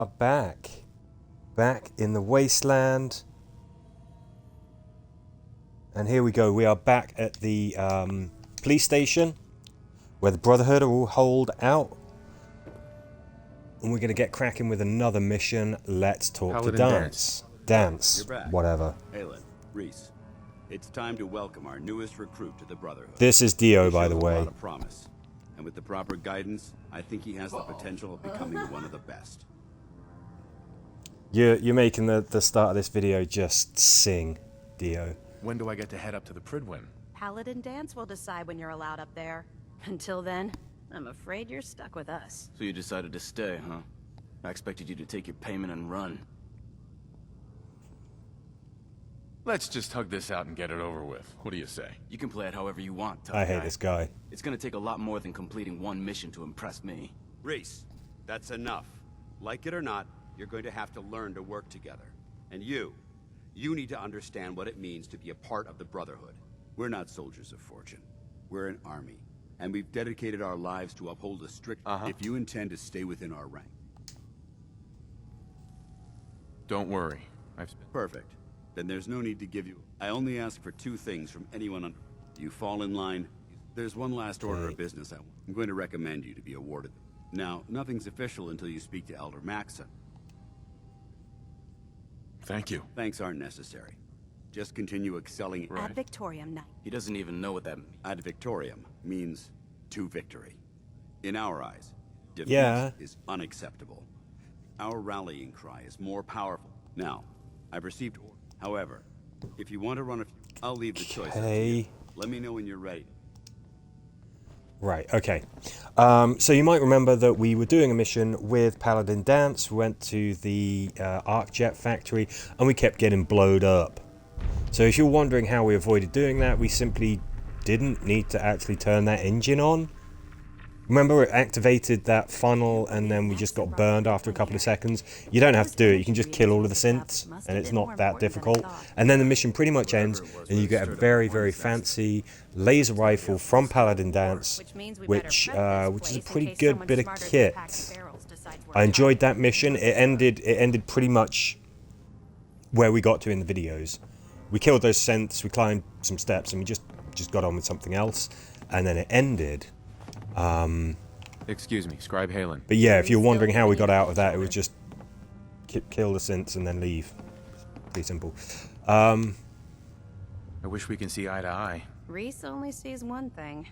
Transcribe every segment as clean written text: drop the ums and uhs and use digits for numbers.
Are back in the wasteland, and here we go. We are back at the police station where the Brotherhood are all holed out, and we're gonna get cracking with another mission. Let's talk Paladin to Dance. Dance, You're back. whatever. Halen, Reese, it's time to welcome our newest recruit to the Brotherhood. This is Dio, He by shows the a way. lot of promise, and with the proper guidance, I think he has the potential of becoming one of the best. You're making the start of this video just sing, Dio. When do I get to head up to the Pridwin? Paladin Dance will decide when you're allowed up there. Until then, I'm afraid you're stuck with us. So you decided to stay, huh? I expected you to take your payment and run. Let's just hug this out and get it over with. What do you say? You can play it however you want, tough I hate guy. this guy. It's gonna take a lot more than completing one mission to impress me. Reese, that's enough. Like it or not, you're going to have to learn to work together. And you need to understand what it means to be a part of the Brotherhood. We're not soldiers of fortune. We're an army. And we've dedicated our lives to uphold a strict... If you intend to stay within our rank. Don't worry. Perfect. Then there's no need to give you... I only ask for two things from anyone under... You fall in line. There's one last order of business I'm going to recommend you to be awarded. Now, nothing's official until you speak to Elder Maxon. Thank you. Thanks aren't necessary. Just continue excelling... Ad Victoriam Night. He doesn't even know what that means. Ad Victoriam means to victory. In our eyes, defeat is unacceptable. Our rallying cry is more powerful. Now, I've received orders. However, if you want to run a few, I'll leave the choice up to you. Let me know when you're ready. Right, okay. So you might remember that we were doing a mission with Paladin Dance. We went to the Arc Jet factory, and we kept getting blowed up. So if you're wondering how we avoided doing that, we simply didn't need to actually turn that engine on. Remember, it activated that funnel, and then we just got burned after a couple of seconds. You don't have to do it. You can just kill all of the synths, and it's not that difficult. And then the mission pretty much ends, and you get a very, very fancy laser rifle from Paladin Dance, which is a pretty good bit of kit. I enjoyed that mission. It ended pretty much where we got to in the videos. We killed those synths, we climbed some steps, and we just got on with something else. And then it ended. Excuse me, Scribe Halen. But yeah, if you're wondering how we got out of that, it was just kill the synths and then leave. Pretty simple. I wish we can see eye to eye. Reese only sees one thing.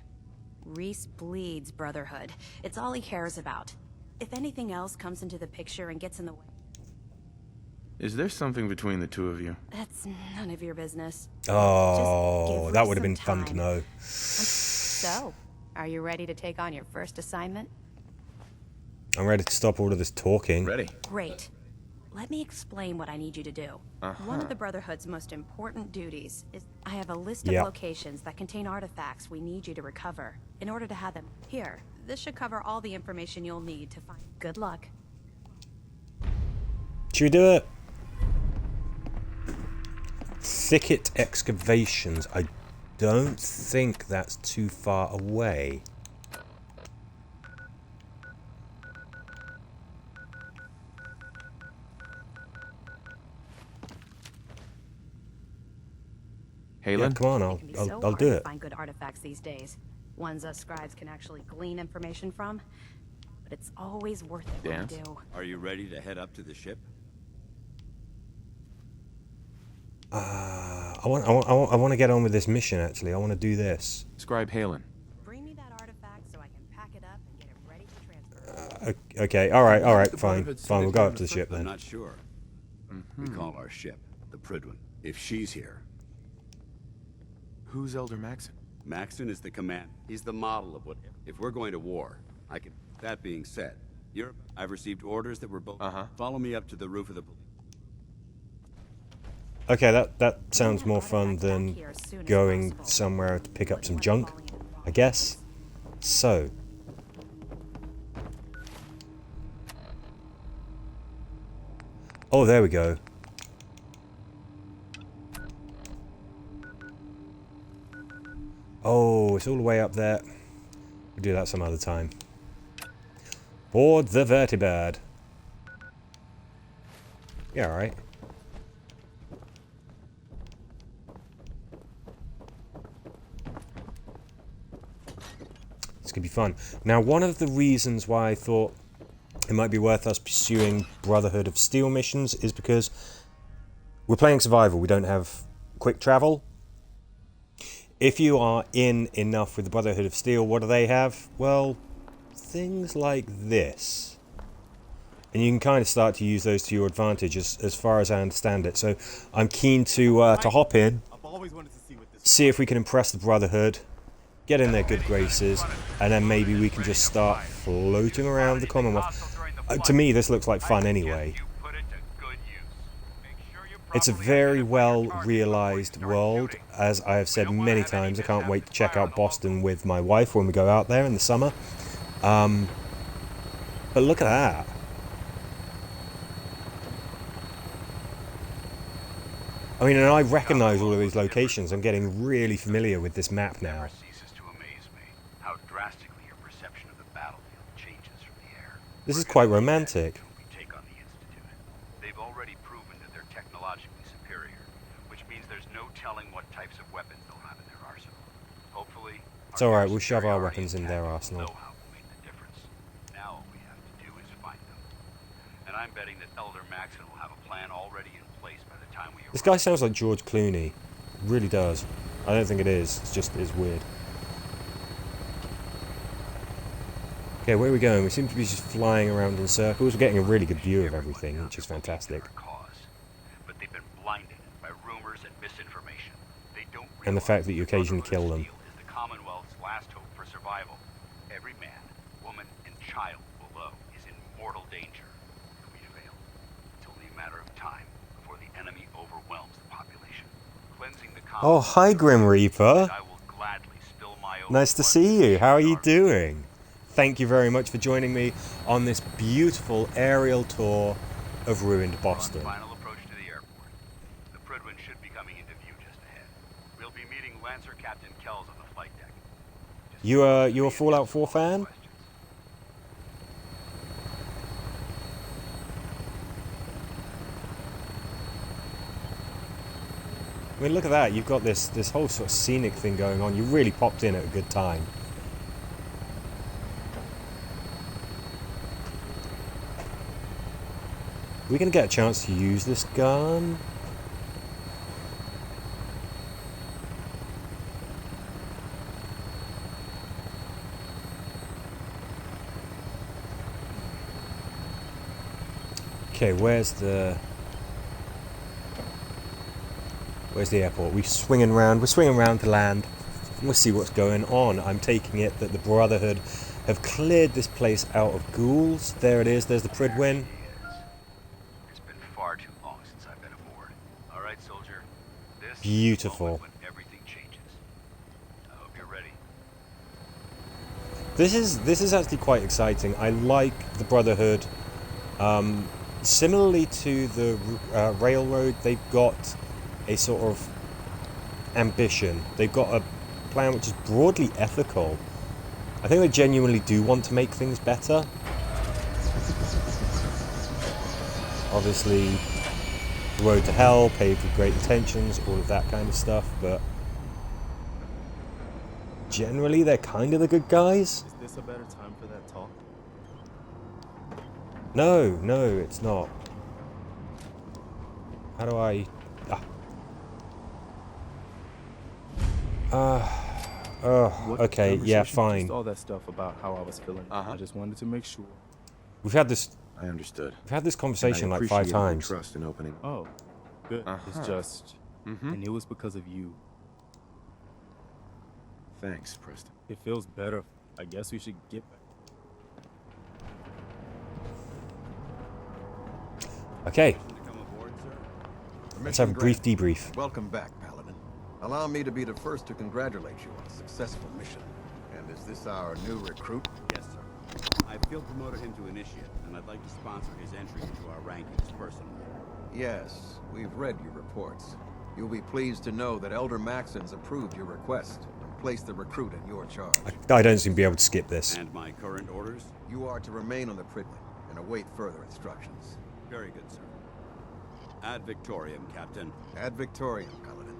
Reese bleeds Brotherhood. It's all he cares about. If anything else comes into the picture and gets in the way... Is there something between the two of you? That's none of your business. Oh, that Reese would have been some fun to time. know. So, are you ready to take on your first assignment? I'm ready to stop all of this talking. Ready. Great. Let me explain what I need you to do. One of the Brotherhood's most important duties is... I have a list of locations that contain artifacts we need you to recover in order to have them here. This should cover all the information you'll need to find... Good luck. Should we do it? Thicket excavations. I don't think that's too far away. Halen? Yeah, come on, It can be so I'll hard do to it. find good artifacts these days. Ones us scribes can actually glean information from. But it's always worth it when we Dance? do. Are you ready to head up to the ship? I want to get on with this mission, actually. I want to do this. Scribe Halen. Bring me that artifact so I can pack it up and get it ready to transfer. Okay, alright, fine. We'll go up to the ship I'm then. not sure. We call our ship the Pridwin. If she's here, Who's Elder Maxon? Maxon is the command. He's the model of what... If we're going to war, I can... That being said, I've received orders that were both... Follow me up to the roof of the... Okay, that sounds more fun than going somewhere to pick up some junk, I guess. So. Oh, there we go. Oh, it's all the way up there. We'll do that some other time. Board the vertibird. Yeah, alright. It's gonna be fun. Now, one of the reasons why I thought it might be worth us pursuing Brotherhood of Steel missions is because we're playing survival. We don't have quick travel. If you are in enough with the Brotherhood of Steel, what do they have? Well, things like this. And you can kind of start to use those to your advantage as far as I understand it. So I'm keen to hop in, see if we can impress the Brotherhood, get in their good graces, and then maybe we can just start floating around the Commonwealth. To me, this looks like fun anyway. It's a very well realised world, as I have said many times. I can't wait to check out Boston with my wife when we go out there in the summer. But look at that. I mean, and I recognise all of these locations. I'm getting really familiar with this map now. This is quite romantic. They've already proven that they're technologically superior, which means there's no telling what types of weapons they'll have in their arsenal. Hopefully, it's alright, we'll shove our weapons in their arsenal. Know-how will make the difference. Now all we have to do is find them. And I'm betting that Elder Maxon will have a plan already in place by the time we arrive. This guy sounds like George Clooney. Really does. I don't think it is. It's just is weird. Okay, where are we going? We seem to be just flying around in circles. We're getting a really good view of everything, which is fantastic. But they've been blinded by rumors and misinformation. They don't And the fact that you occasionally kill them. is the Commonwealth's last hope for survival. Every man, woman, and child below is in mortal danger. If we fail, it's only a matter of time before the enemy overwhelms the population. Cleansing the Oh, hi, Grim Reaper. I will gladly spill my own Nice to see you. How are you doing? Thank you very much for joining me on this beautiful aerial tour of ruined Boston. Final approach to the airport. The Prydwen should be coming into view just ahead. We'll be meeting Lancer Captain Kells on the flight deck. You a Fallout 4 fan? I mean, look at that. You've got this whole sort of scenic thing going on. You really popped in at a good time. Are we going to get a chance to use this gun? Okay, where's the airport? We're swinging around to land. We'll see what's going on. I'm taking it that the Brotherhood have cleared this place out of ghouls. There it is. There's the Prydwen. Far too long since I've been aboard. All right, soldier. This Beautiful. Is when everything changes. I hope you're ready. This is actually quite exciting. I like the Brotherhood. Similarly to the Railroad, they've got a sort of ambition. They've got a plan which is broadly ethical. I think they genuinely do want to make things better. Obviously, the road to hell, paved with great intentions, all of that kind of stuff, but generally they're kind of the good guys. Is this a better time for that talk? No, it's not. How do I... okay, yeah, fine. Just all that stuff about how I was feeling. I just wanted to make sure. We've had this... I understood. We've had this conversation like 5 times. Trust in opening. Oh, good. It's just... And it was because of you. Thanks, Preston. It feels better. I guess we should get back. Okay, Come aboard, sir. let's have a brief debrief. Welcome back, Paladin. Allow me to be the first to congratulate you on a successful mission. And is this our new recruit? Yes, sir. I field promoted him to initiate, and I'd like to sponsor his entry into our rankings personally. Yes, we've read your reports. You'll be pleased to know that Elder Maxon's approved your request and placed the recruit in your charge. I don't seem to be able to skip this. And my current orders? You are to remain on the Prydwen and await further instructions. Very good, sir. Ad Victoriam, Captain. Ad Victoriam, Paladin.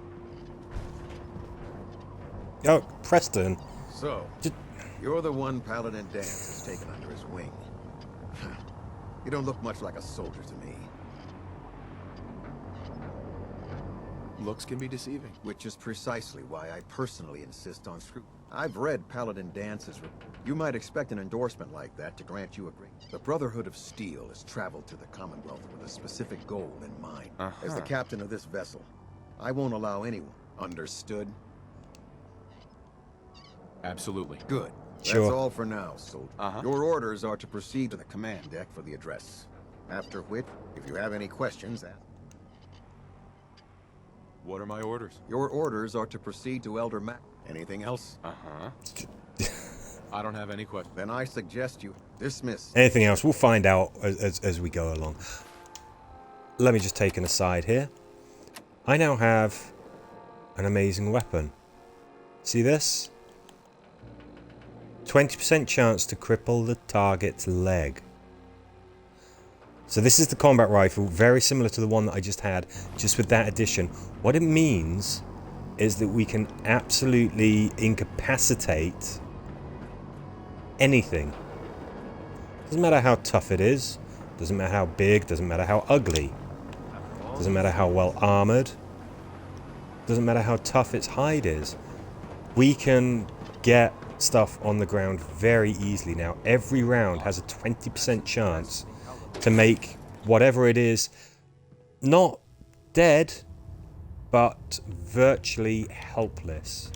Oh, Preston. So, Did- you're the one Paladin Dance has taken under his wing. You don't look much like a soldier to me. Looks can be deceiving. Which is precisely why I personally insist on scrutiny. I've read Paladin Dance's report. You might expect an endorsement like that to grant you a grade. The Brotherhood of Steel has traveled to the Commonwealth with a specific goal in mind. As the captain of this vessel, I won't allow anyone. Understood? Absolutely. Good. Sure. That's all for now, soldier. Your orders are to proceed to the command deck for the address. After which, if you have any questions, ask. What are my orders? Your orders are to proceed to Elder Mac. Anything else? I don't have any questions. Then I suggest you dismiss. Anything else? We'll find out as we go along. Let me just take an aside here. I now have an amazing weapon. See this? 20% chance to cripple the target's leg. So this is the combat rifle, very similar to the one that I just had, just with that addition. What it means is that we can absolutely incapacitate anything. Doesn't matter how tough it is, doesn't matter how big, doesn't matter how ugly, doesn't matter how well armored, doesn't matter how tough its hide is. We can get stuff on the ground very easily now. Every round has a 20% chance to make whatever it is not dead, but virtually helpless.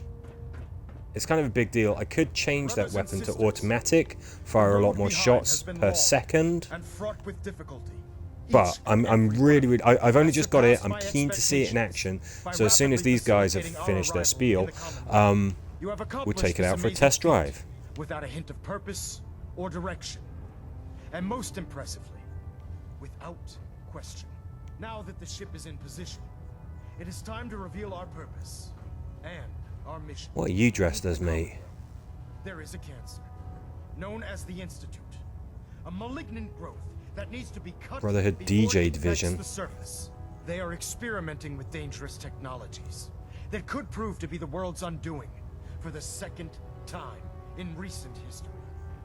It's kind of a big deal. I could change that weapon to automatic, fire a lot more shots per second, but I'm really I've only just got it. I'm keen to see it in action, so as soon as these guys have finished their spiel, we'll take it out for a test drive. Without a hint of purpose or direction, and most impressively, without question. Now that the ship is in position, it is time to reveal our purpose and our mission. What are you dressed as, mate? There is a cancer, known as the Institute, a malignant growth that needs to be cut Brotherhood before DJ it division. affects the surface. They are experimenting with dangerous technologies that could prove to be the world's undoing for the second time in recent history.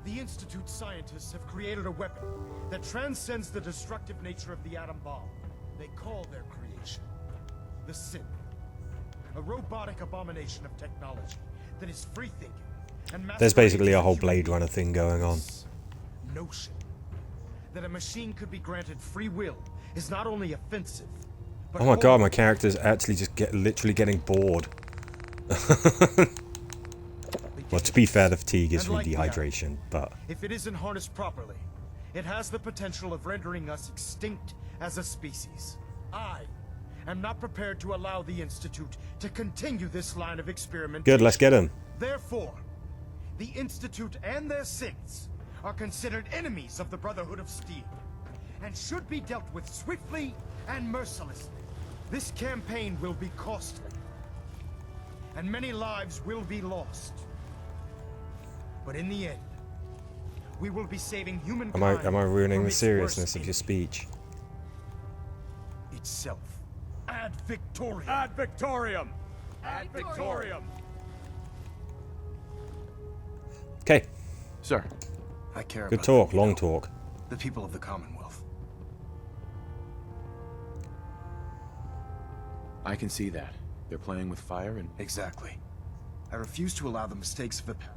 The Institute scientists have created a weapon that transcends the destructive nature of the atom bomb. They call their creation the Synth, a robotic abomination of technology that is free-thinking and There's basically a whole Blade Runner thing going on. Notion that a machine could be granted free will is not only offensive, but Oh my god, my character's actually just literally getting bored. Well, to be fair, the fatigue is from dehydration, but... if it isn't harnessed properly, it has the potential of rendering us extinct as a species. I am not prepared to allow the Institute to continue this line of experimentation. Good, let's get him. Therefore, the Institute and their synths are considered enemies of the Brotherhood of Steel, and should be dealt with swiftly and mercilessly. This campaign will be costly, and many lives will be lost. But in the end, we will be saving humankind. Am I ruining from the its seriousness worst of your speech? Itself. Ad Victoriam. Ad Victoriam! Ad Victoriam! Okay, Sir. I care good about talk, them, long you know. talk. The people of the Commonwealth. I can see that. They're playing with fire and... Exactly. I refuse to allow the mistakes of the past.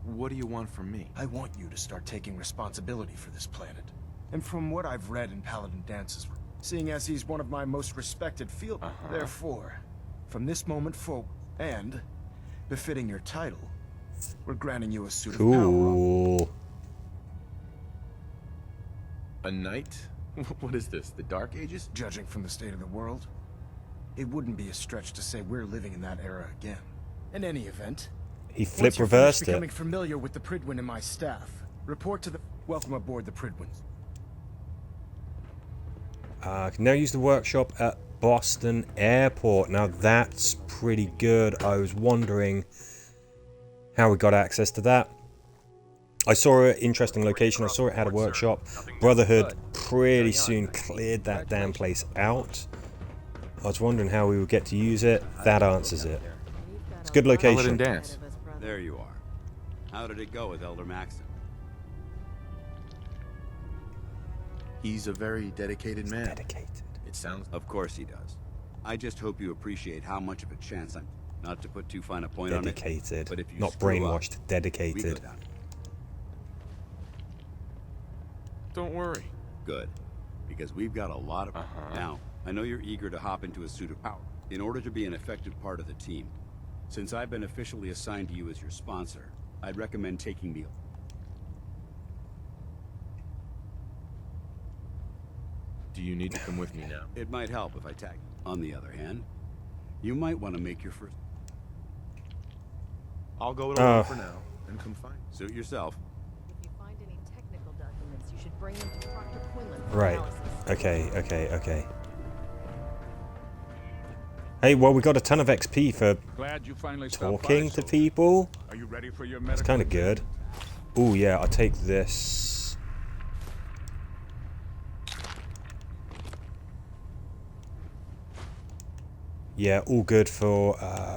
What do you want from me? I want you to start taking responsibility for this planet. And from what I've read in Paladin Dance's, seeing as he's one of my most respected field, therefore, from this moment forward, and befitting your title, we're granting you a suit of power. Cool. A knight? What is this, the Dark Ages? Judging from the state of the world, it wouldn't be a stretch to say we're living in that era again. In any event, He once flip you're reversed finished becoming it. familiar with the Pridwin and my staff, report to the... Welcome aboard the Pridwins. Can now use the workshop at Boston Airport. Now that's pretty good. I was wondering how we got access to that. I saw an interesting location. I saw it had a workshop. Brotherhood pretty soon cleared that damn place out. I was wondering how we would get to use it. That answers it. It's a good Paladin location. dance. There you are. How did it go with Elder Maxon? He's a very dedicated man. Dedicated. It sounds. Of course he does. I just hope you appreciate how much of a chance I'm... Not to put too fine a point on it, Dedicated. but if you Not screw up, brainwashed. we go Dedicated. down. Don't worry. Good. Because we've got a lot of... Now, I know you're eager to hop into a suit of power in order to be an effective part of the team. Since I've been officially assigned to you as your sponsor, I'd recommend taking me... Do you need to come with me now? It might help if I tag. On the other hand, you might want to make your first... I'll go it alone for now and come find. Suit yourself. If you find any technical documents, you should bring them to Dr. Quinlan for Right. analysis. Okay. Hey, well, we got a ton of XP for Glad you finally stopped talking by, to soldier. people. Are you ready for your It's medical kind of exam? good. Oh, yeah, I'll take this. Yeah, all good for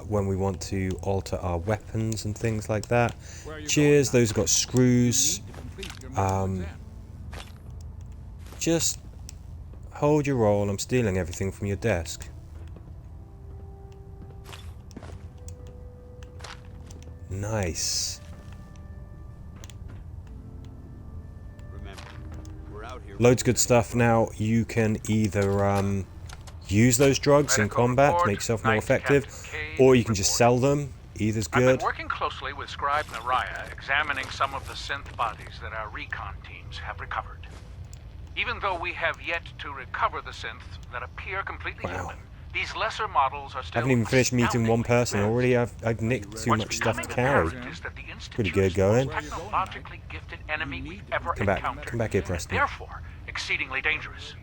when we want to alter our weapons and things like that. Where are you Cheers, going now? those got screws. You need to complete your medical exam. Just hold your roll. I'm stealing everything from your desk. Nice. Remember, we're out here... Loads of good stuff. Now you can either use those drugs in Medical combat to report, make yourself more Knight effective, Captain Cade or you can just reporting. sell them. Either's I've good. been working closely with Scribe Naraya, examining some of the synth bodies that our recon teams have recovered. Even though we have yet to recover the synths that appear completely Wow. human, these lesser models are still Haven't even finished meeting one astoundingly person advanced. already. I've nicked too What's much stuff to becoming carry. apparent is that the Pretty Institute good is the going. most technologically gifted enemy we've ever Come back. encountered. Come back here, Preston. Therefore, exceedingly dangerous.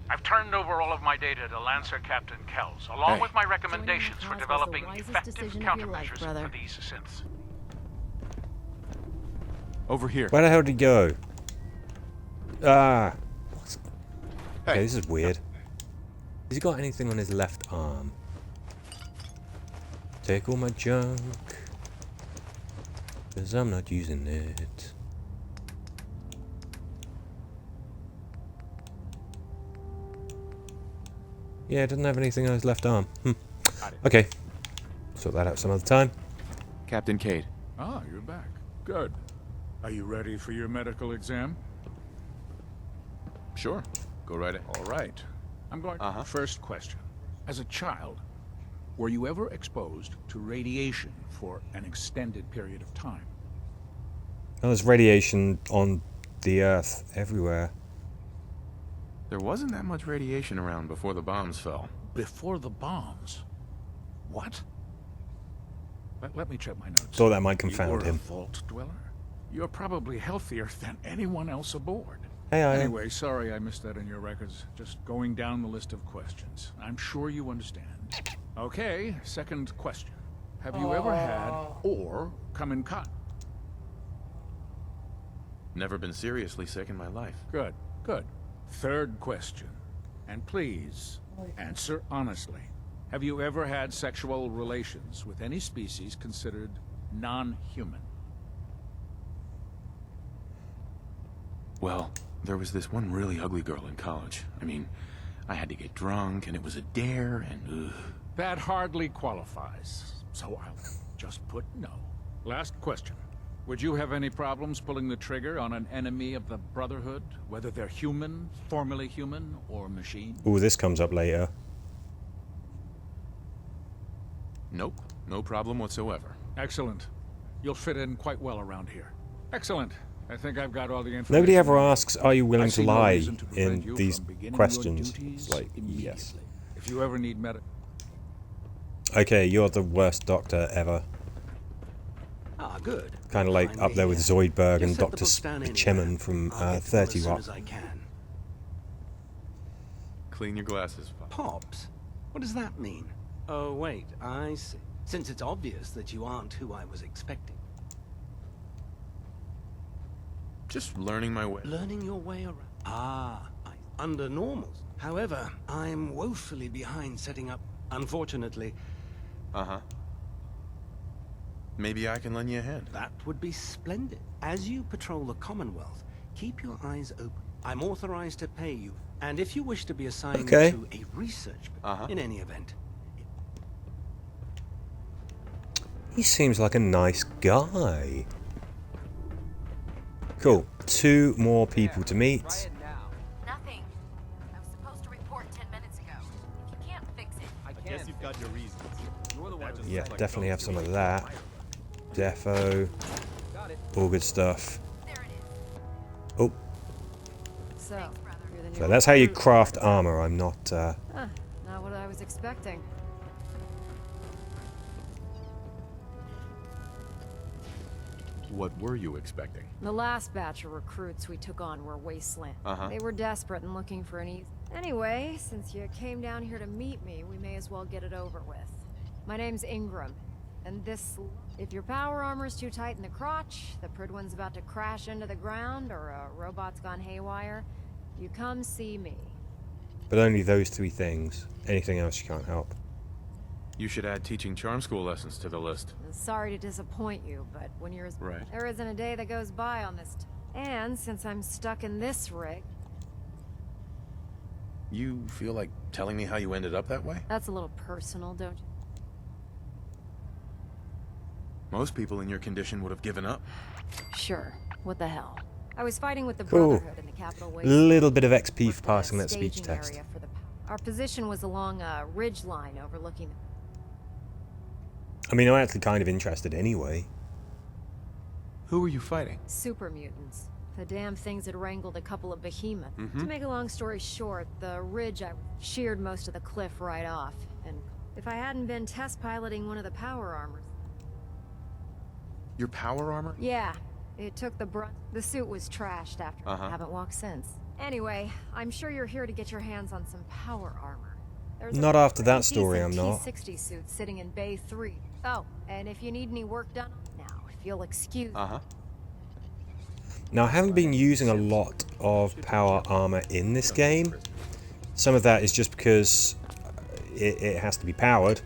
I've turned over all of my data to Lancer Captain Kells, along Hey. with my recommendations Joining for the cause was the developing wisest effective decision of your life, countermeasures brother. for these synths. Over here. Where the hell did he go? Ah. Hey. Okay, this is weird. Has he got anything on his left arm? Take all my junk. 'Cause I'm not using it. Yeah, it doesn't have anything on his left arm. Okay. Sort that out some other time. Captain Cade. Ah, you're back. Good. Are you ready for your medical exam? Sure. Go right ahead. All right. I'm going... First question. As a child, were you ever exposed to radiation for an extended period of time? Oh, there's radiation on the Earth everywhere. There wasn't that much radiation around before the bombs fell. Before the bombs? What? Let me check my notes. Thought that might You confound were a him. vault dweller? You're probably healthier than anyone else aboard. Hey, I am. Anyway, sorry I missed that in your records. Just going down the list of questions. I'm sure you understand. Okay, second question. Have you ever had or come in contact? Never been seriously sick in my life. Good, good. Third question. And please, answer honestly. Have you ever had sexual relations with any species considered non-human? Well, there was this one really ugly girl in college. I mean, I had to get drunk, and it was a dare, and ugh. That hardly qualifies, so I'll just put no. Last question. Would you have any problems pulling the trigger on an enemy of the Brotherhood, whether they're human, formerly human, or machine? Ooh, this comes up later. Nope. No problem whatsoever. Excellent. You'll fit in quite well around here. Excellent. I think I've got all the information. Nobody ever I need. asks, are you I willing to see no lie reason to prevent in you these from beginning your questions? duties It's like, yes. immediately. If you ever need Okay, you're the worst doctor ever. Ah, good. Kind of like I'm up there with here. Zoidberg and Just set the Dr. books down anywhere. Chemin from I'll get to them 30 as soon Rock. as I can. Clean your glasses. Pops? What does that mean? Oh, wait, I see. Since it's obvious that you aren't who I was expecting. Just learning my way. Learning your way around. Under normals. However, I'm woefully behind setting up. Unfortunately. Maybe I can lend you a hand. That would be splendid. As you patrol the Commonwealth, keep your eyes open. I'm authorized to pay you, and if you wish to be assigned to a research in any event. He seems like a nice guy. Cool. 2 more people to meet. Nothing. I was supposed to report 10 minutes ago. If you can't fix it, I guess you've got your reasons. You're the one Yeah, definitely have some of that. Defo. All good stuff. Oh. So So that's how you craft armor. I'm not... not what I was expecting. What were you expecting? The last batch of recruits we took on were wasteland. They were desperate and looking for an easy... Anyway, since you came down here to meet me, we may as well get it over with. My name's Ingram, and this... If your power armor's too tight in the crotch, the Pridwin's about to crash into the ground, or a robot's gone haywire, you come see me. But only those 3 things. Anything else you can't help. You should add teaching charm school lessons to the list. Sorry to disappoint you, but when you're... Right. There isn't a day that goes by on this... And since I'm stuck in this rig... You feel like telling me how you ended up that way? That's a little personal, don't you? Most people in your condition would have given up. Sure. What the hell? I was fighting with the Cool. Brotherhood in the capital A wasteland. little bit of XP for passing that speech Staging test. area for the... Our position was along a ridge line overlooking... I mean, I'm actually kind of interested anyway. Who were you fighting? Super mutants. The damn things had wrangled a couple of behemoths. To make a long story short, the ridge I sheared most of the cliff right off. And if I hadn't been test piloting one of the power armors... Your power armor? Yeah, it took the brunt. The suit was trashed after. Haven't walked since. Anyway, I'm sure you're here to get your hands on some power armor. There's Not after that story, I'm not. T-60 suit sitting in Bay 3. Oh, and if you need any work done now, if you'll excuse. Now, I haven't been using a lot of power armor in this game. Some of that is just because it has to be powered,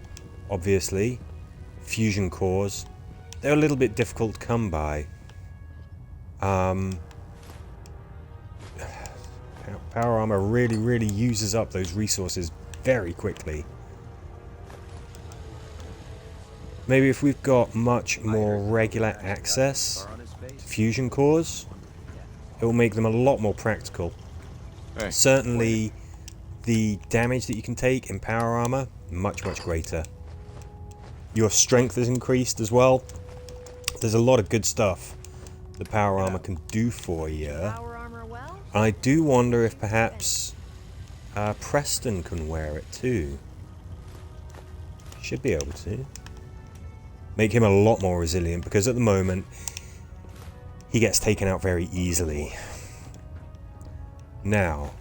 obviously. Fusion cores. They're a little bit difficult to come by. Power armor really uses up those resources very quickly. Maybe if we've got much more regular access to fusion cores, it will make them a lot more practical. Hey. Certainly, the damage that you can take in power armor, much greater. Your strength is increased as well. There's a lot of good stuff the power armor can do for you. I do wonder if perhaps Preston can wear it too. Should be able to. Make him a lot more resilient, because at the moment he gets taken out very easily. Now,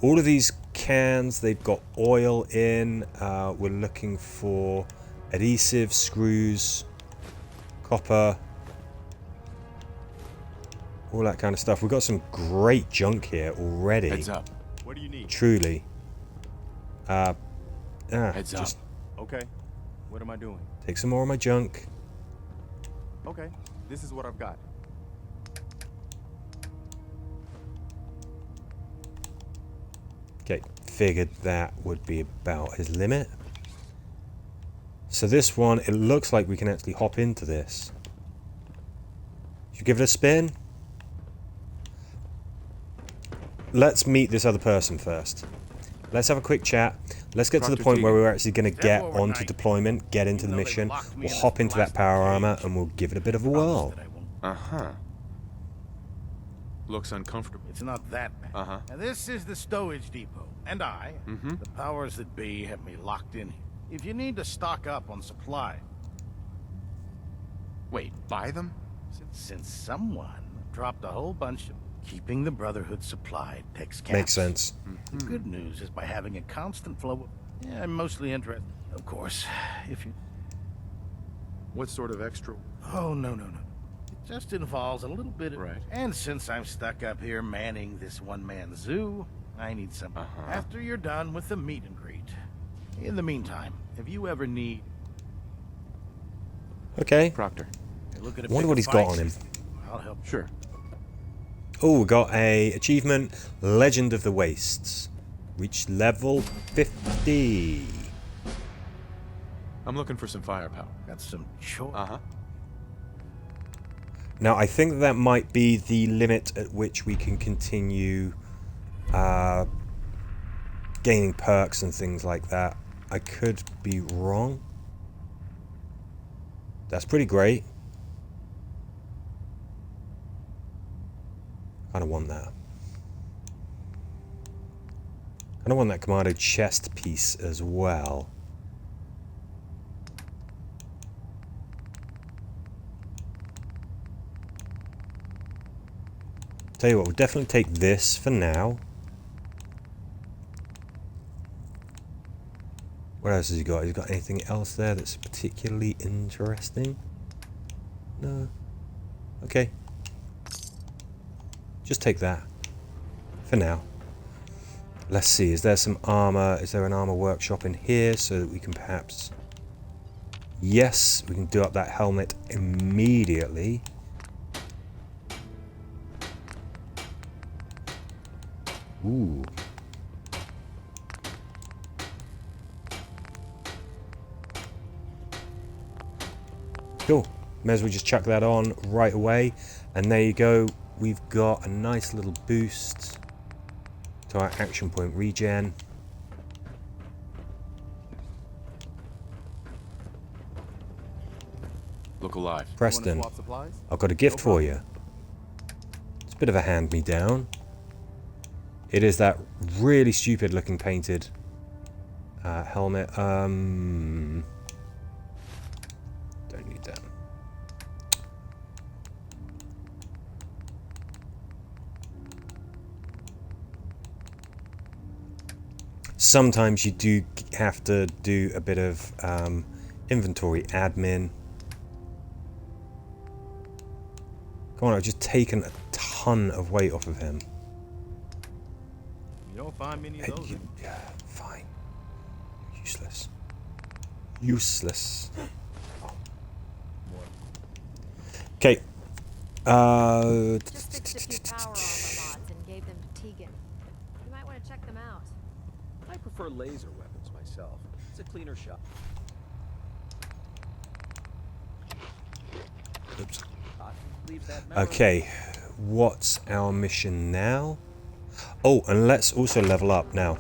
all of these cans, they've got oil in. We're looking for adhesive, screws, copper, all that kind of stuff. We've got some great junk here already. Heads up. What do you need? Truly. Heads just up. Okay. What am I doing? take some more of my junk. Okay. This is what I've got. Okay, figured that would be about his limit. So this one, it looks like we can actually hop into this. Should we give it a spin? Let's meet this other person first. Let's have a quick chat. Let's get to the point where we're actually going to get onto deployment, get into the mission. We'll hop into that power armor and we'll give it a bit of a whirl. Looks uncomfortable. It's not that bad. Now, this is the stowage depot, and the powers that be, have me locked in here. If you need to stock up on supply... Wait, buy them? Since someone dropped a whole bunch of... Keeping the Brotherhood supplied takes caps. Makes sense. The good news is by having a constant flow of... Yeah, I'm mostly interested. Of course, if you... What sort of extra? Oh, no. Just involves a little bit of... Right. And since I'm stuck up here manning this one-man zoo, I need some... After you're done with the meet and greet. In the meantime, if you ever need... Okay. Proctor. I wonder what he's got on him. I'll help. Sure. Oh, we got a achievement, Legend of the Wastes. Reach level 50. I'm looking for some firepower. Got some choice. Now, I think that might be the limit at which we can continue gaining perks and things like that. I could be wrong. That's pretty great. I don't want that. I don't want that commando chest piece as well. Tell you what, we'll definitely take this for now. What else has he got? Has he got anything else there that's particularly interesting? No. Okay. Just take that. For now. Let's see, is there some armor? Is there an armor workshop in here so that we can perhaps... Yes, we can do up that helmet immediately. Ooh. Cool. May as well just chuck that on right away. And there you go. We've got a nice little boost to our action point regen. Look alive. Preston, I've got a gift for you. It's a bit of a hand-me-down. It is that really stupid looking painted helmet. Don't need that. Sometimes you do have to do a bit of inventory admin. Come on, I've just taken a ton of weight off of him. You don't find many of those. Fine. Useless. Useless. Okay. Just fixed a few power armor mods and gave them to Tegan. You might want to check them out. I prefer laser weapons myself. It's a cleaner shot. Oops. Leave that memory. Okay. What's our mission now? Oh, and let's also level up now.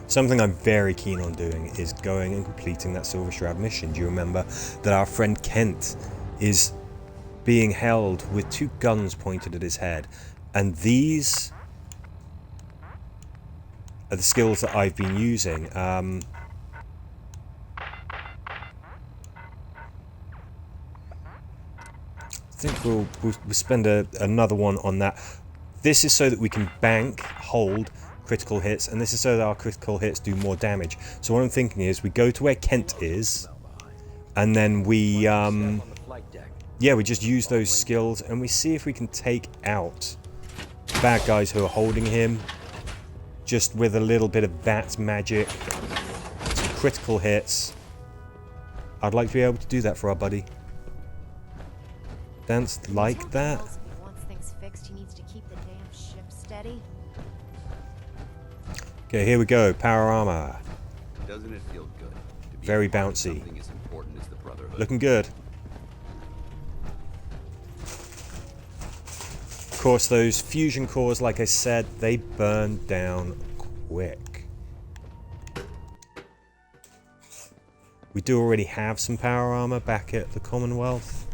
Something I'm very keen on doing is going and completing that Silver Shroud mission. Do you remember that our friend Kent is being held with 2 guns pointed at his head? And these are the skills that I've been using. I think we'll spend another one on that. This is so that we can bank, hold critical hits, and this is so that our critical hits do more damage. So what I'm thinking is we go to where Kent is, and then we, yeah, we just use those skills, and we see if we can take out bad guys who are holding him, just with a little bit of that magic, some critical hits. I'd like to be able to do that for our buddy. Dance like that. If he wants things fixed, he needs to keep the damn ship steady. Okay, here we go. Power armor. Doesn't it feel good to be Very a part of bouncy. something as important as the Brotherhood? Looking good. Of course, those fusion cores, like I said, they burn down quick. We do already have some power armor back at the Commonwealth.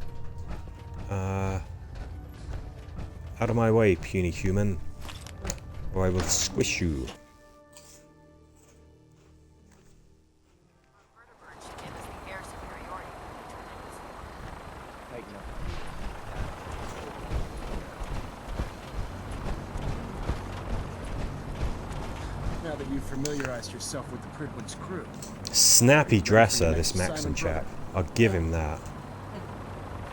Out of my way, puny human, or I will squish you. Now that you've familiarized yourself with the Pridwin's crew. Snappy dresser, this Maxim chap. I'll give him that.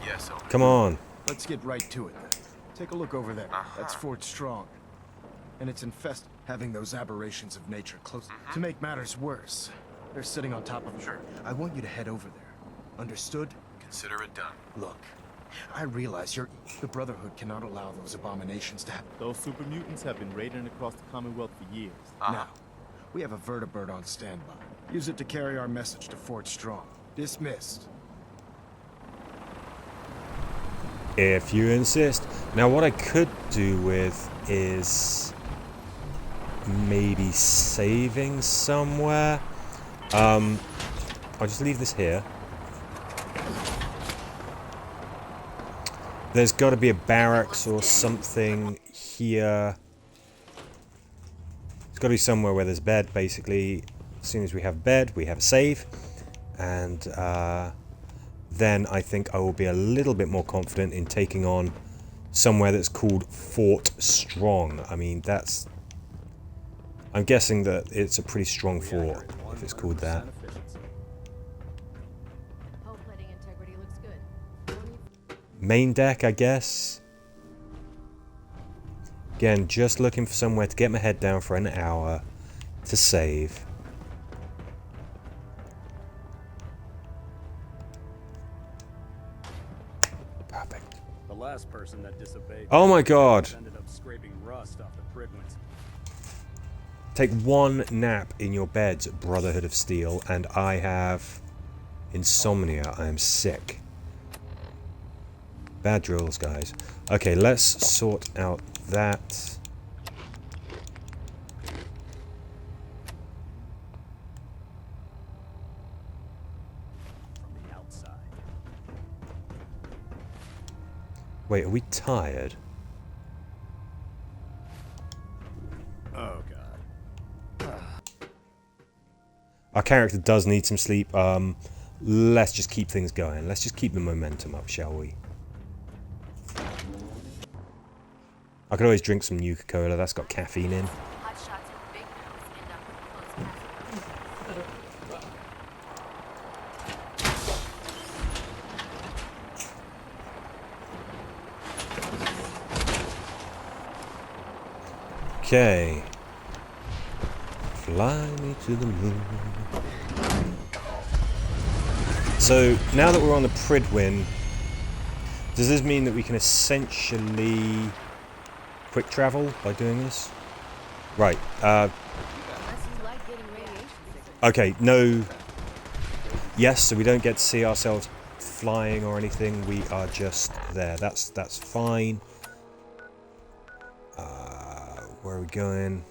Yes, Elder. Come on. Let's get right to it then. Take a look over there. That's Fort Strong. And it's infested, having those aberrations of nature close. To make matters worse, they're sitting on top of it. Sure. I want you to head over there. Understood? Consider it done. Look, I realize the Brotherhood cannot allow those abominations to happen. Those super mutants have been raiding across the Commonwealth for years. Now, we have a vertibird on standby. Use it to carry our message to Fort Strong. Dismissed. If you insist. Now, what I could do with is maybe saving somewhere. I'll just leave this here. There's got to be a barracks or something here. It's got to be somewhere where there's bed, basically. As soon as we have bed, we have a save. And then I think I will be a little bit more confident in taking on somewhere that's called Fort Strong. I mean, that's... I'm guessing that it's a pretty strong fort, if it's called that. Main deck, I guess. Again, just looking for somewhere to get my head down for an hour to save. Perfect. The last person that disobeyed. Oh my god. Ended up scraping rust off the Prigwins. Take one nap in your beds, Brotherhood of Steel, and I have insomnia. I am sick. Bad drills, guys. Okay, let's sort out that. From the outside. Wait, are we tired? Oh god. Our character does need some sleep. Let's just keep things going. Let's just keep the momentum up, shall we? I could always drink some Nuka-Cola. That's got caffeine in. Okay. Fly me to the moon. So, now that we're on the Prydwen, does this mean that we can essentially quick travel by doing this? Right. Okay, no. Yes, so we don't get to see ourselves flying or anything. We are just there. That's fine. Where are we going?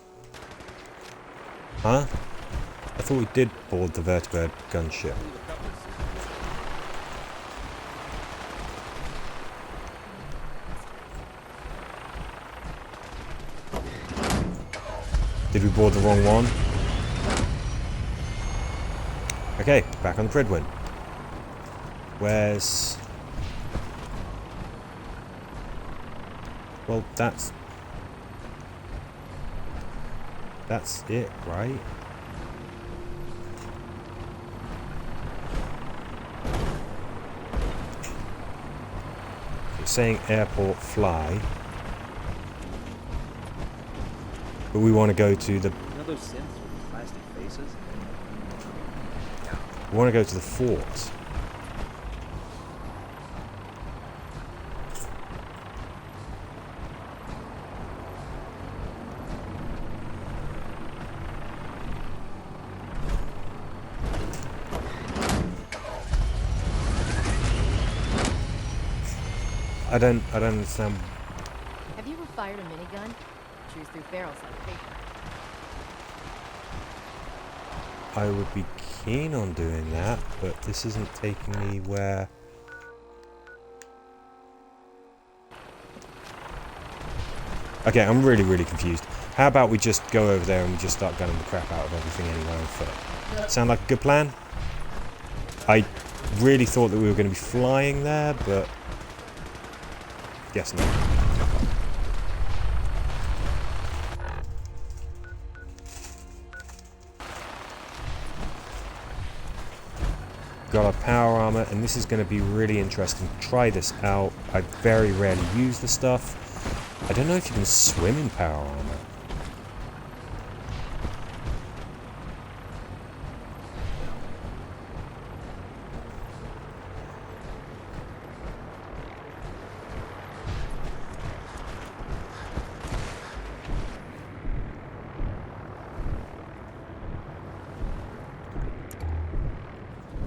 Huh? I thought we did board the vertibird gunship. Did we board the wrong one? Okay, back on the Prydwen. Where's... Well, that's it, right? It's saying airport fly. But we want to go to the... You know those synths with plastic faces? We want to go to the fort. I don't understand. Have you ever fired a minigun? Choose through barrels like paper. I would be keen on doing that, but this isn't taking me where... Okay, I'm really confused. How about we just go over there and we just start gunning the crap out of everything anyway on foot? Sound like a good plan? I really thought that we were going to be flying there, but... Guess not. got our power armor, and this is going to be really interesting. Try this out. I very rarely use the stuff. I don't know if you can swim in power armor.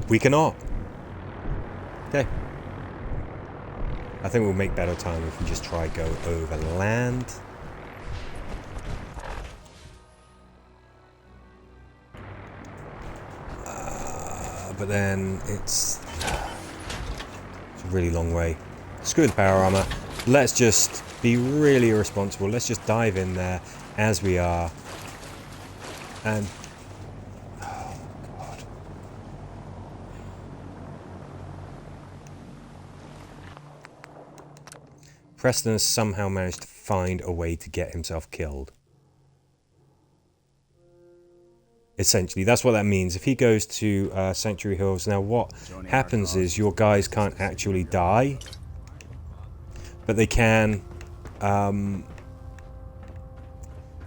We cannot. Okay. I think we'll make better time if we just try go over land. But then it's a really long way. Screw the power armor. Let's just be really irresponsible. Let's just dive in there as we are. And Preston has somehow managed to find a way to get himself killed. Essentially, that's what that means. If he goes to Sanctuary Hills, now what happens is your guys can't actually die, but they can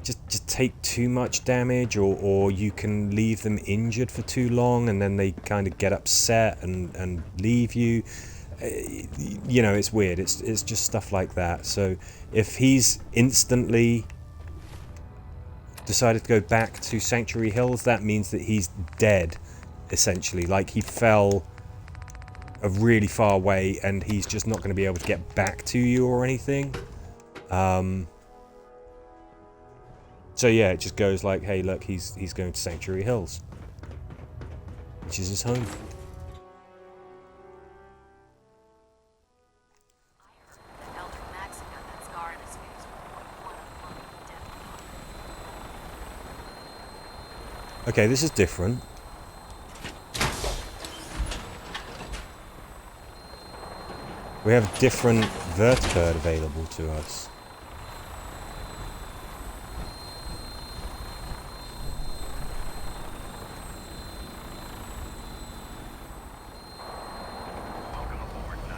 just take too much damage, or you can leave them injured for too long, and then they kind of get upset and leave you. You know, it's weird. It's just stuff like that. So if he's instantly decided to go back to Sanctuary Hills, that means that he's dead, essentially. Like, he fell a really far way, and he's just not going to be able to get back to you or anything. So yeah, it just goes like, hey, look, he's going to Sanctuary Hills, which is his home. Okay, this is different. We have a different vertibird available to us.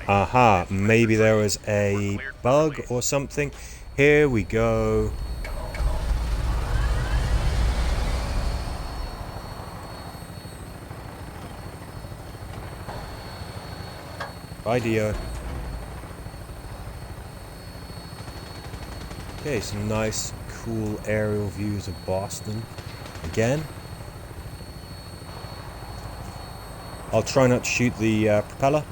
Aha, maybe there was a bug or something. Here we go. Bye, Dio. Okay, some nice, cool aerial views of Boston. Again. I'll try not to shoot the propeller.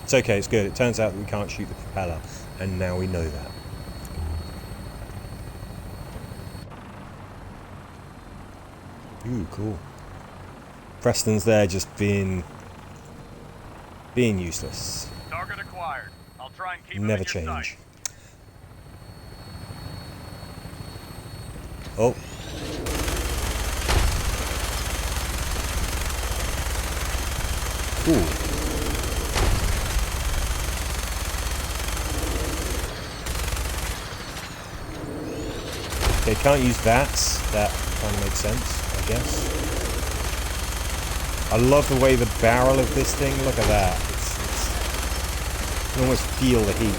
It's okay, it's good. It turns out that we can't shoot the propeller, and now we know that. Ooh, cool. Preston's there just being useless. Target acquired. I'll try and keep Never him in your change. sight. Oh. Ooh. Okay, can't use VATS. That kind of makes sense, I guess. I love the way the barrel of this thing, look at that. You can almost feel the heat.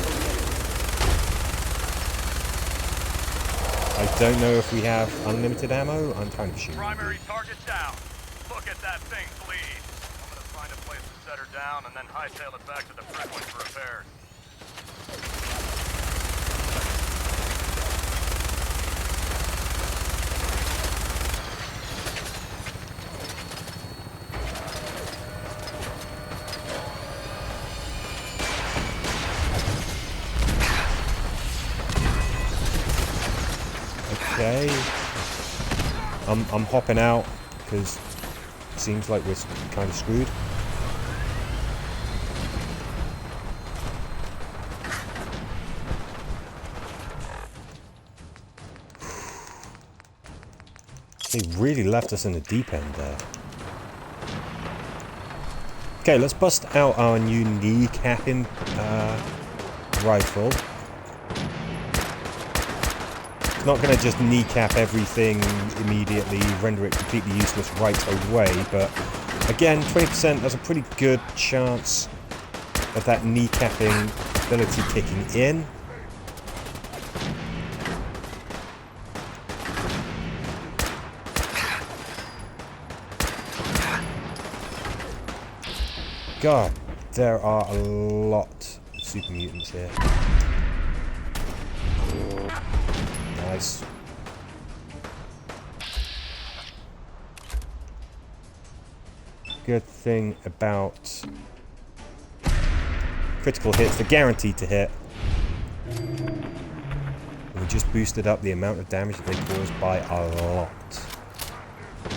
I don't know if we have unlimited ammo. I'm kind of sure. Primary target down. Look at that thing bleed. I'm gonna find a place to set her down and then hightail it back to the frequent for repairs. Okay. I'm hopping out because it seems like we're kind of screwed. They really left us in the deep end there. Okay, let's bust out our new kneecapping rifle. Not going to just kneecap everything immediately, render it completely useless right away, but again, 20%, that's a pretty good chance of that kneecapping ability kicking in. God, there are a lot of super mutants here. Nice. Good thing about critical hits, they're guaranteed to hit. We just boosted up the amount of damage that they cause by a lot.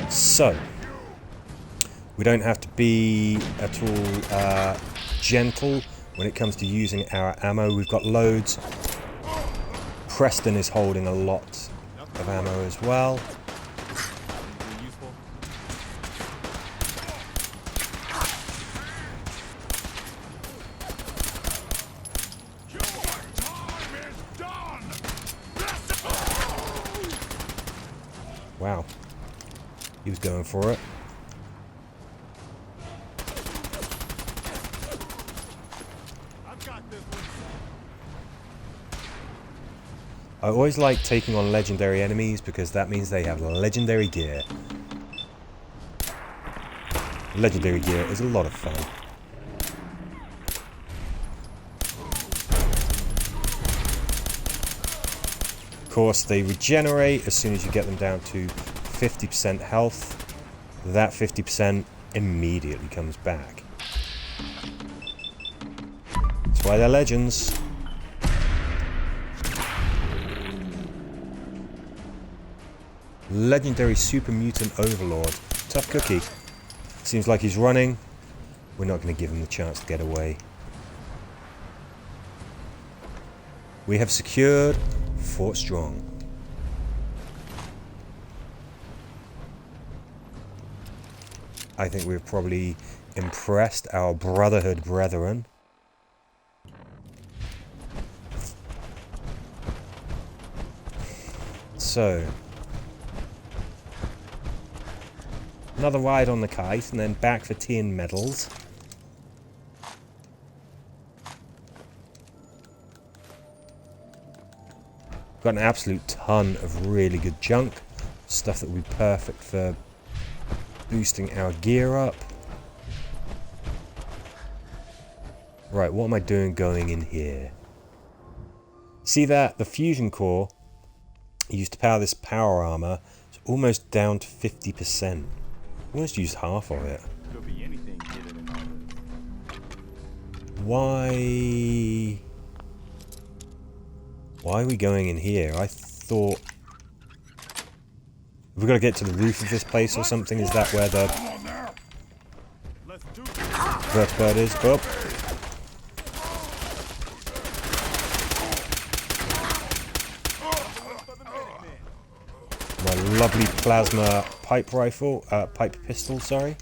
So, we don't have to be at all gentle when it comes to using our ammo. We've got loads. Preston is holding a lot of ammo as well. Wow. He was going for it. I always like taking on legendary enemies because that means they have legendary gear. Legendary gear is a lot of fun. Of course, they regenerate as soon as you get them down to 50% health. That 50% immediately comes back. That's why they're legends. Legendary Super Mutant Overlord. Tough cookie. Seems like he's running. We're not going to give him the chance to get away. We have secured Fort Strong. I think we've probably impressed our Brotherhood brethren. So, another ride on the kite, and then back for tea and medals. Got an absolute ton of really good junk. Stuff that would be perfect for boosting our gear up. Right, what am I doing going in here? See that? The fusion core used to power this power armor. It's almost down to 50%. Almost used half of it. Could be anything hidden in all Why are we going in here? I thought we've got to get to the roof of this place or something. Is that where the vertibird is? Oh. My lovely plasma pipe pistol, sorry.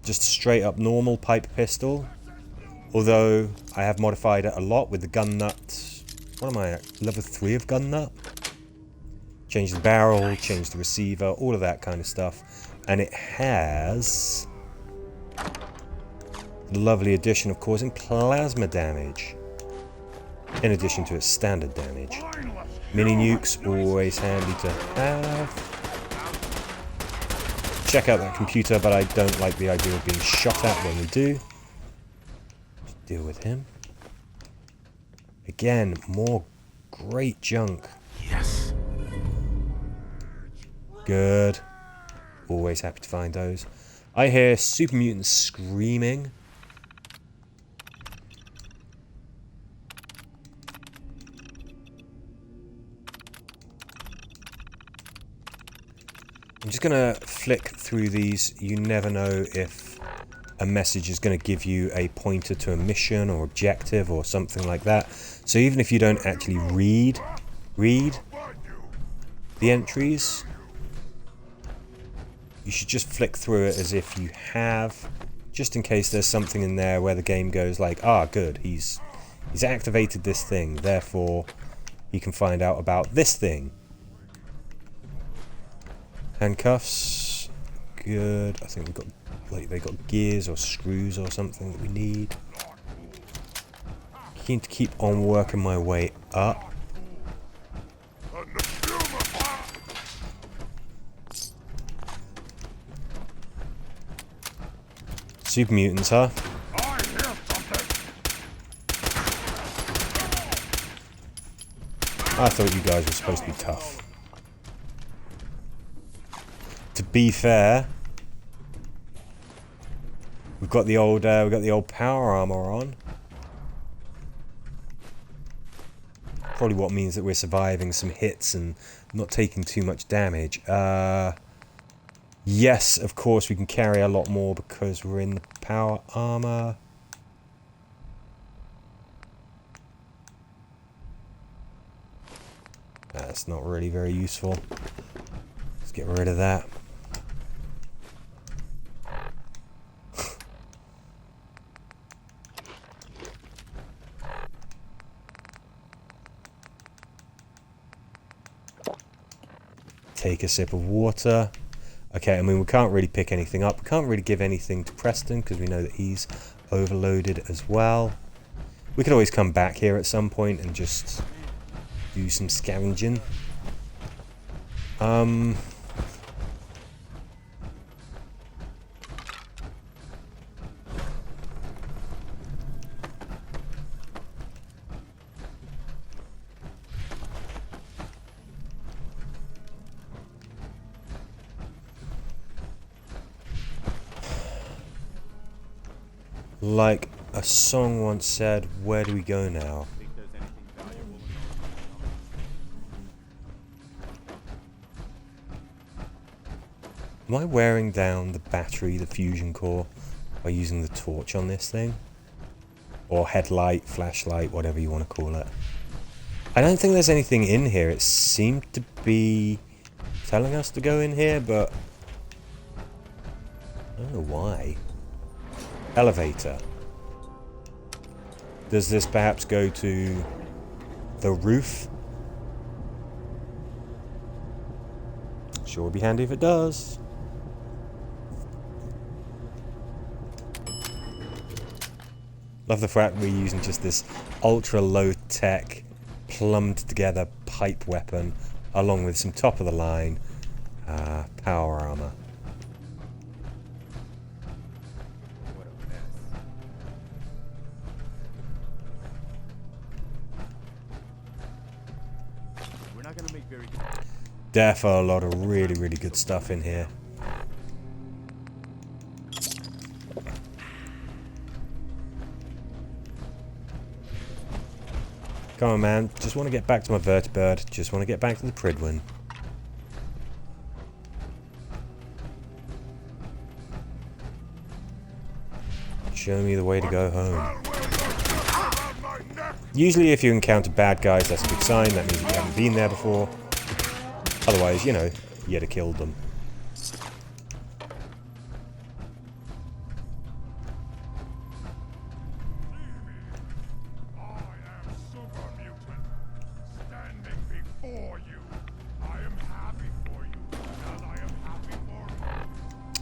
Just a straight up normal pipe pistol. Although I have modified it a lot with the gun nut. What am I at? Level 3 of gun nut? Change the barrel, change the receiver, all of that kind of stuff. And it has the lovely addition of causing plasma damage. In addition to its standard damage. Mini nukes, always handy to have. Check out that computer, but I don't like the idea of being shot at when we do. Just deal with him. Again, more great junk. Yes. Good. Always happy to find those. I hear super mutants screaming. I'm just going to flick through these. You never know if a message is going to give you a pointer to a mission or objective or something like that. So even if you don't actually read the entries, you should just flick through it as if you have, just in case there's something in there where the game goes like, ah, good, he's activated this thing, therefore he can find out about this thing. Handcuffs. Good. I think we've got, like, they got gears or screws or something that we need. Keen to keep on working my way up. Super mutants, huh? I thought you guys were supposed to be tough. To be fair, we've got the old power armor on. Probably what means that we're surviving some hits and not taking too much damage. Yes, of course we can carry a lot more because we're in the power armor. That's not really very useful. Let's get rid of that. Take a sip of water. Okay, I mean, we can't really pick anything up. We can't really give anything to Preston because we know that he's overloaded as well. We could always come back here at some point and just do some scavenging. Like a song once said, where do we go now? Am I wearing down the battery, the fusion core, by using the torch on this thing? Or headlight, flashlight, whatever you want to call it. I don't think there's anything in here. It seemed to be telling us to go in here, but I don't know why. Elevator. Does this perhaps go to the roof? Sure would be handy if it does. Love the fact we're using just this ultra low tech, plumbed together pipe weapon along with some top of the line power armor. Definitely a lot of really, really good stuff in here. Come on, man. Just want to get back to my vertibird. Just want to get back to the Pridwin. Show me the way to go home. Usually if you encounter bad guys, that's a good sign. That means you haven't been there before. Otherwise, you know, you'd have killed them.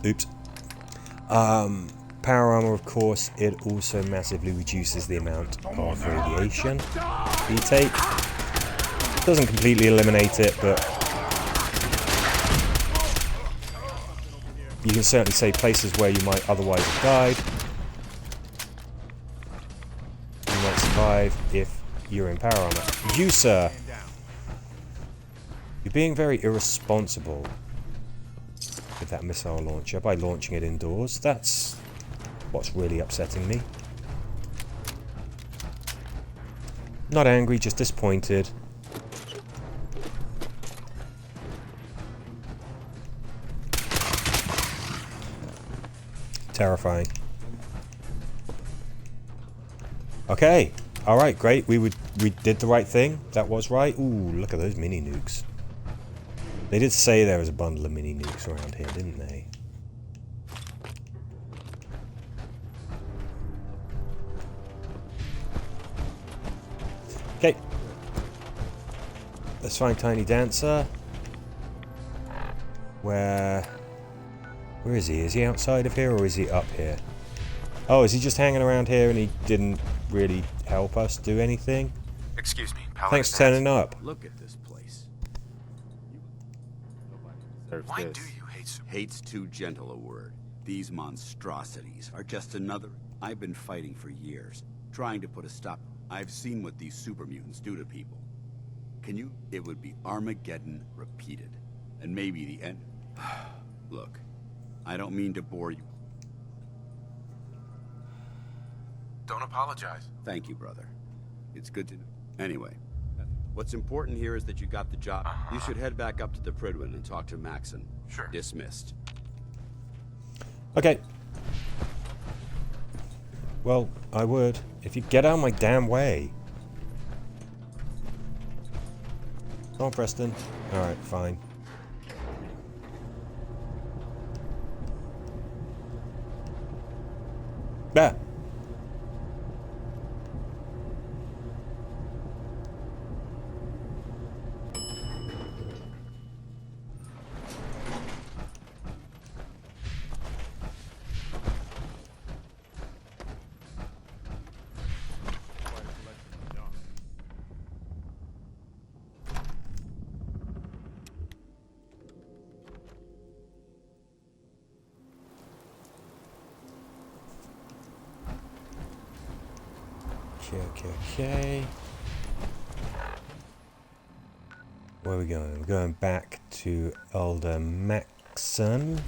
Oops. Power armor, of course, it also massively reduces the amount of radiation you take. Doesn't completely eliminate it, but you can certainly say places where you might otherwise have died, you might survive if you're in power armor. You, sir! You're being very irresponsible with that missile launcher by launching it indoors. That's what's really upsetting me. Not angry, just disappointed. Terrifying. Okay. Alright, great. We did the right thing. That was right. Ooh, look at those mini nukes. They did say there was a bundle of mini nukes around here, didn't they? Okay. let's find Tiny Dancer. Where is he? Is he outside of here or is he up here? Oh, is he just hanging around here and he didn't really help us do anything? Excuse me, Paladin. Thanks for turning up. Look at this place. Why do you hate super... Hate's too gentle a word. These monstrosities are just another... I've been fighting for years, trying to put a stop. I've seen what these super mutants do to people. Can you... It would be Armageddon repeated. And maybe the end... Look, I don't mean to bore you. Don't apologize. Thank you, brother. It's good to know. Anyway, what's important here is that you got the job. You should head back up to the Prydwen and talk to Maxon. Sure. Dismissed. Okay. Well, I would. If you get out of my damn way. Come on, Preston. Alright, fine. There. Okay. Where are we going? We're going back to Elder Maxon.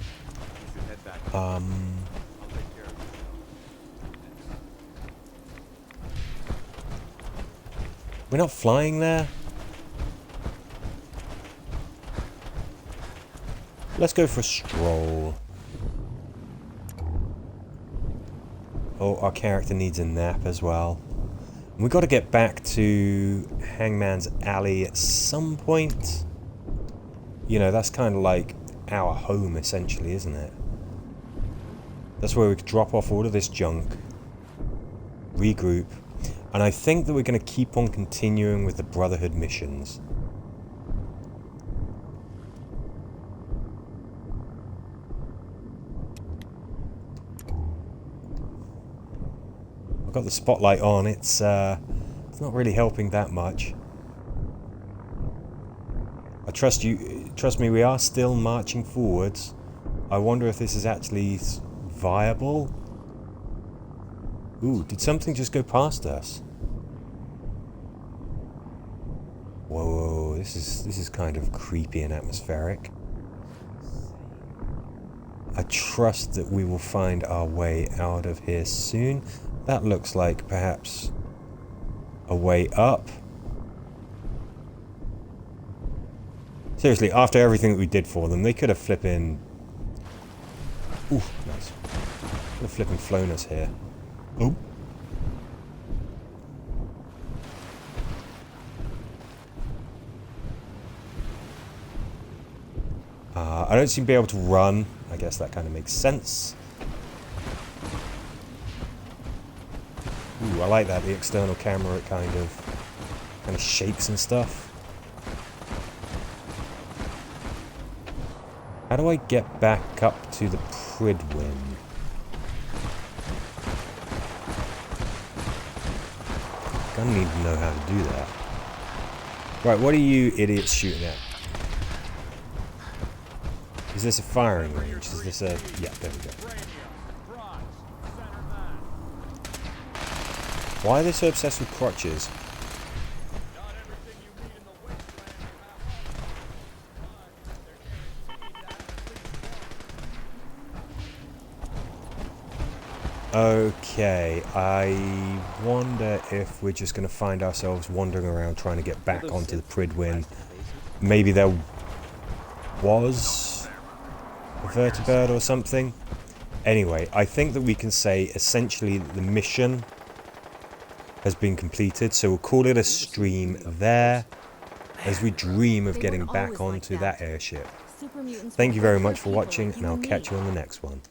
We're not flying there? Let's go for a stroll. Oh, our character needs a nap as well. We've got to get back to Hangman's Alley at some point. You know, that's kind of like our home, essentially, isn't it? That's where we could drop off all of this junk, regroup, and I think that we're going to keep on continuing with the Brotherhood missions. I've got the spotlight on, it's not really helping that much. I trust me, we are still marching forwards. I wonder if this is actually viable. Ooh, did something just go past us? Whoa, this is kind of creepy and atmospheric. I trust that we will find our way out of here soon. That looks like perhaps a way up. Seriously, after everything that we did for them, they could have flipping... Ooh, nice. Could have flipping flown us here. Oh. I don't seem to be able to run. I guess that kind of makes sense. Ooh, I like that, the external camera, it kind of shakes and stuff. How do I get back up to the Prydwen? Gonna need to know how to do that. Right, what are you idiots shooting at? Is this a firing range? Is this a... Yeah, there we go. Why are they so obsessed with crotches? Okay, I wonder if we're just going to find ourselves wandering around trying to get back onto the Prydwen. Maybe there was a vertibird or something. Anyway, I think that we can say essentially that the mission has been completed, so we'll call it a stream there as we dream of getting back onto that airship. Thank you very much for watching, and I'll catch you on the next one.